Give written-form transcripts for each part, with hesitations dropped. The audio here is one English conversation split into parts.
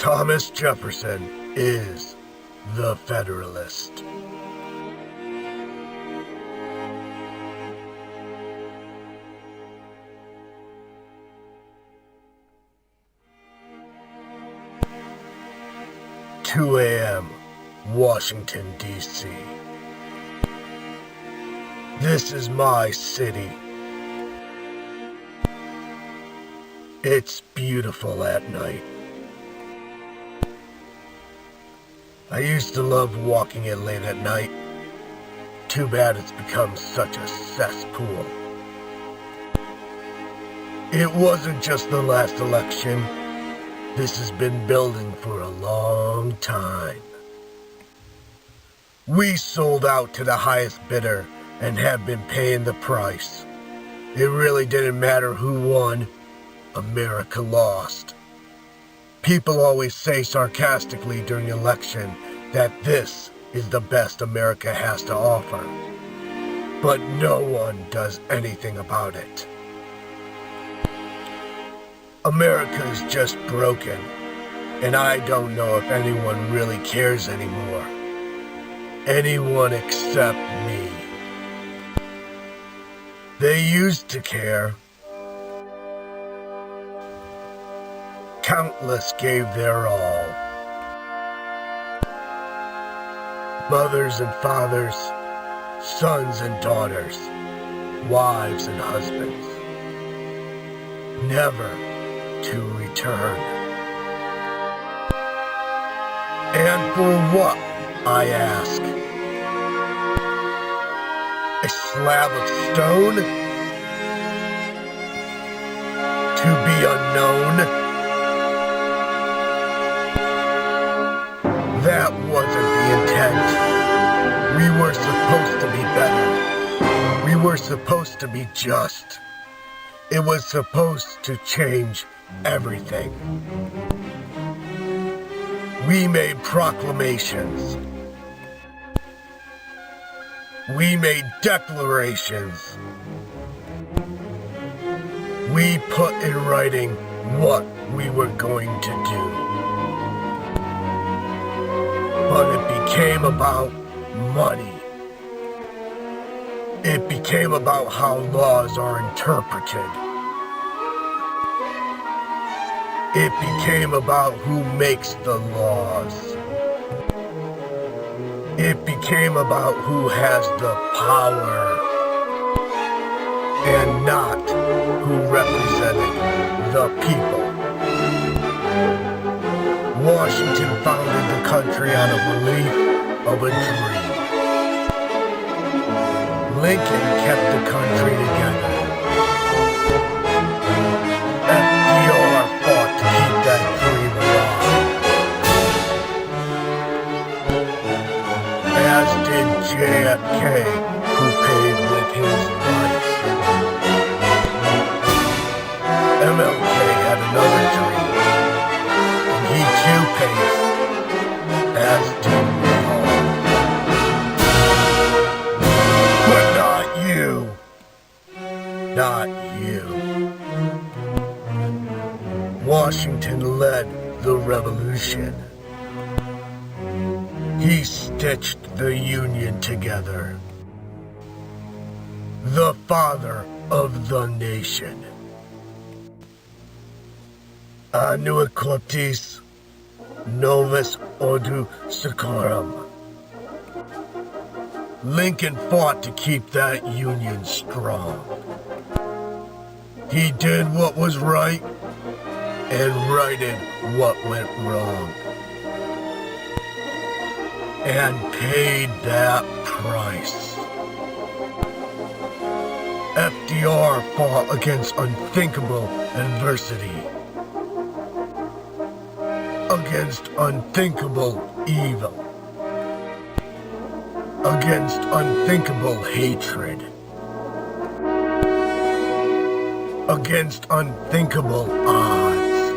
Thomas Jefferson is the Federalist. "2 a.m., Washington, D.C. This is my city. It's beautiful at night. I used to love walking it late at night. Too bad it's become such a cesspool. It wasn't just the last election. This has been building for a long time. We sold out to the highest bidder and have been paying the price. It really didn't matter who won. America lost. People always say sarcastically during election that this is the best America has to offer. But no one does anything about it. America is just broken, and I don't know if anyone really cares anymore. Anyone except me. They used to care. Countless gave their all. Mothers and fathers, sons and daughters, wives and husbands. Never to return. And for what, I ask? A slab of stone? To be unknown? That wasn't the intent. We were supposed to be better. We were supposed to be just. It was supposed to change everything. We made proclamations. We made declarations. We put in writing what we were going to do. But it became about money. It became about how laws are interpreted. It became about who makes the laws. It became about who has the power and not who represented the people. Washington founded the country on a belief of a dream. Lincoln kept the country together. FDR fought to keep that dream alive. As did JFK, who paid with his life. MLK had another dream. He too paid, as did we all. But not you. Not you. Washington led the revolution. He stitched the Union together. The father of the nation. Annuit corptis novus ordo seclorum. Lincoln fought to keep that Union strong. He did what was right and righted what went wrong. And paid that price. FDR fought against unthinkable adversity. Against unthinkable evil. Against unthinkable hatred. Against unthinkable odds.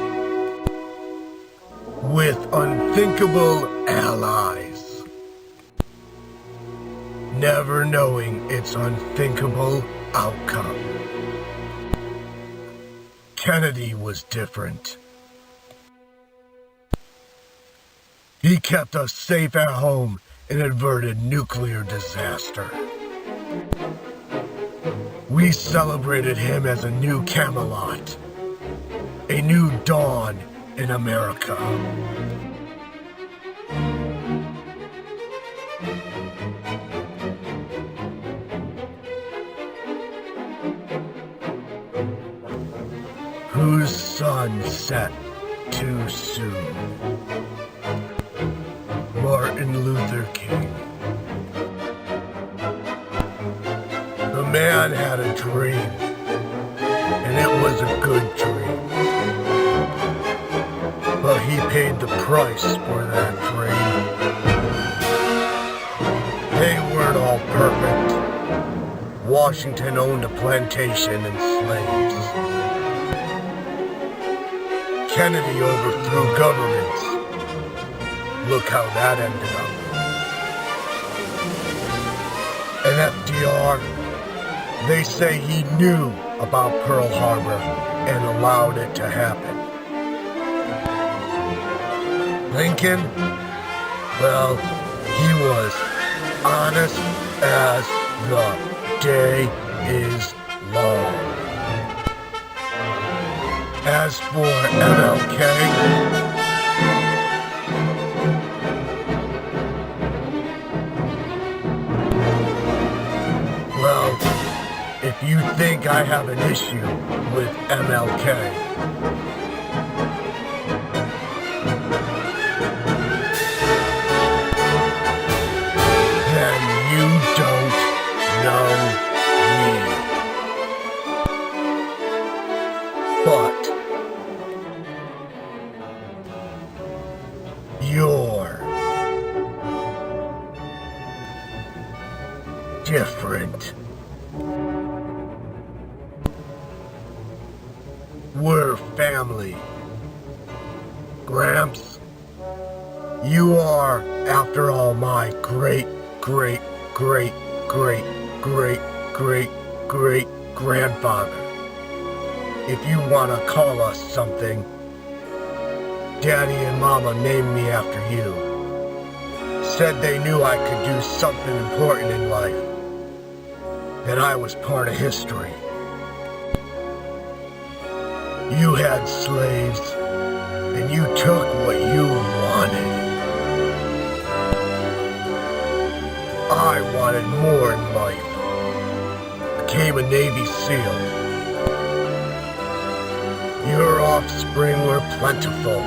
With unthinkable allies. Never knowing its unthinkable outcome. Kennedy was different. He kept us safe at home and averted nuclear disaster. We celebrated him as a new Camelot, a new dawn in America. Whose sun set too soon? Martin Luther King. The man had a dream, and it was a good dream. But he paid the price for that dream. They weren't all perfect. Washington owned a plantation and slaves. Kennedy overthrew governments. Look how that ended up. And FDR, they say he knew about Pearl Harbor and allowed it to happen. Lincoln, well, he was honest as the day is long. As for MLK, well, if you think I have an issue with MLK, then you don't know me. But you're different. We're family. Gramps, you are, after all, my great, great, great, great, great, great, great grandfather. If you want to call us something, Daddy and Mama named me after you. Said they knew I could do something important in life. That I was part of history. You had slaves, and you took what you wanted. I wanted more in life. Became a Navy SEAL. Your offspring were plentiful.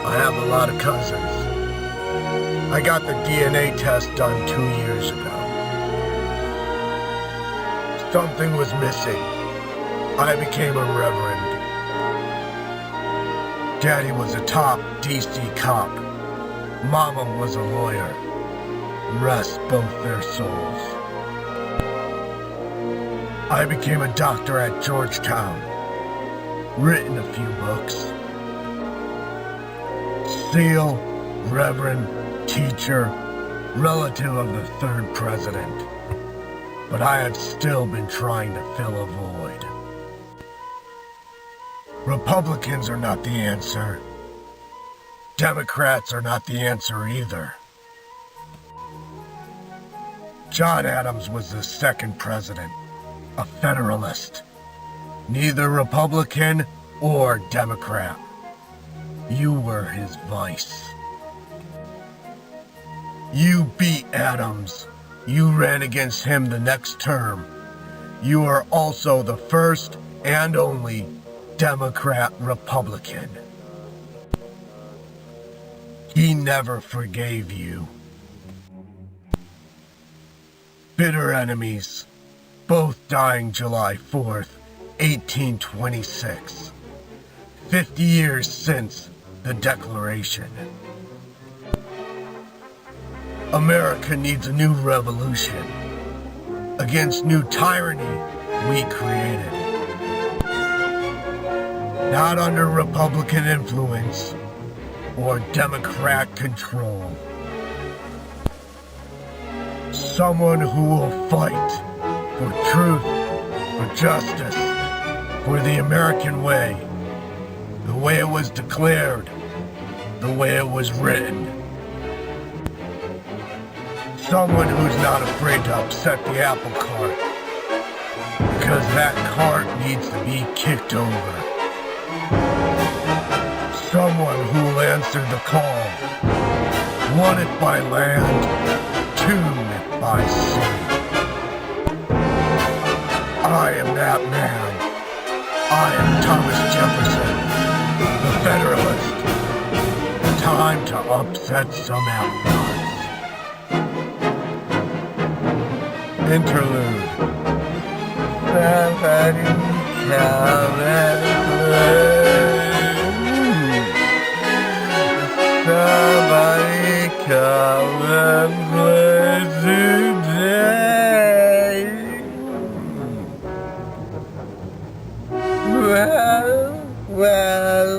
I have a lot of cousins. I got the DNA test done 2 years ago. Something was missing. I became a reverend. Daddy was a top DC cop. Mama was a lawyer. Rest both their souls. I became a doctor at Georgetown. Written a few books. SEAL, Reverend, teacher, relative of the third president. But I have still been trying to fill a void. Republicans are not the answer. Democrats are not the answer either. John Adams was the second president, a Federalist. Neither Republican or Democrat. You were his vice. You beat Adams. You ran against him the next term. You are also the first and only Democrat Republican. He never forgave you. Bitter enemies, both dying July 4th, 1826. 50 years since the Declaration. America needs a new revolution against new tyranny we created. Not under Republican influence or Democrat control. Someone who will fight for truth, for justice, for the American way, the way it was declared the way it was written. Someone who's not afraid to upset the apple cart, because that cart needs to be kicked over. Someone who will answer the call, one if by land, two if by sea. I am that man. I am Thomas Jefferson, the Federalist. Time to upset some applecarts. Interlude. Somebody come and play. Somebody come and play today. Well.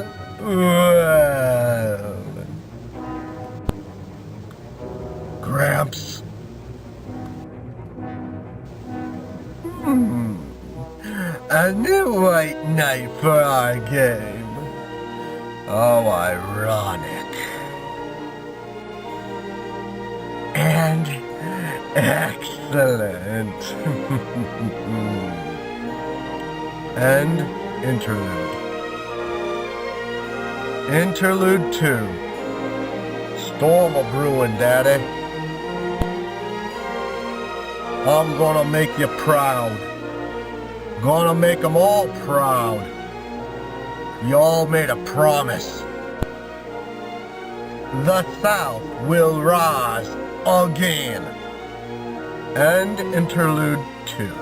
Gramps. A new white knight for our game. Oh, ironic. And excellent. And interlude. Interlude 2. Storm a brewing, Daddy. I'm gonna make you proud. Gonna make them all proud. Y'all made a promise. The South will rise again. And interlude 2.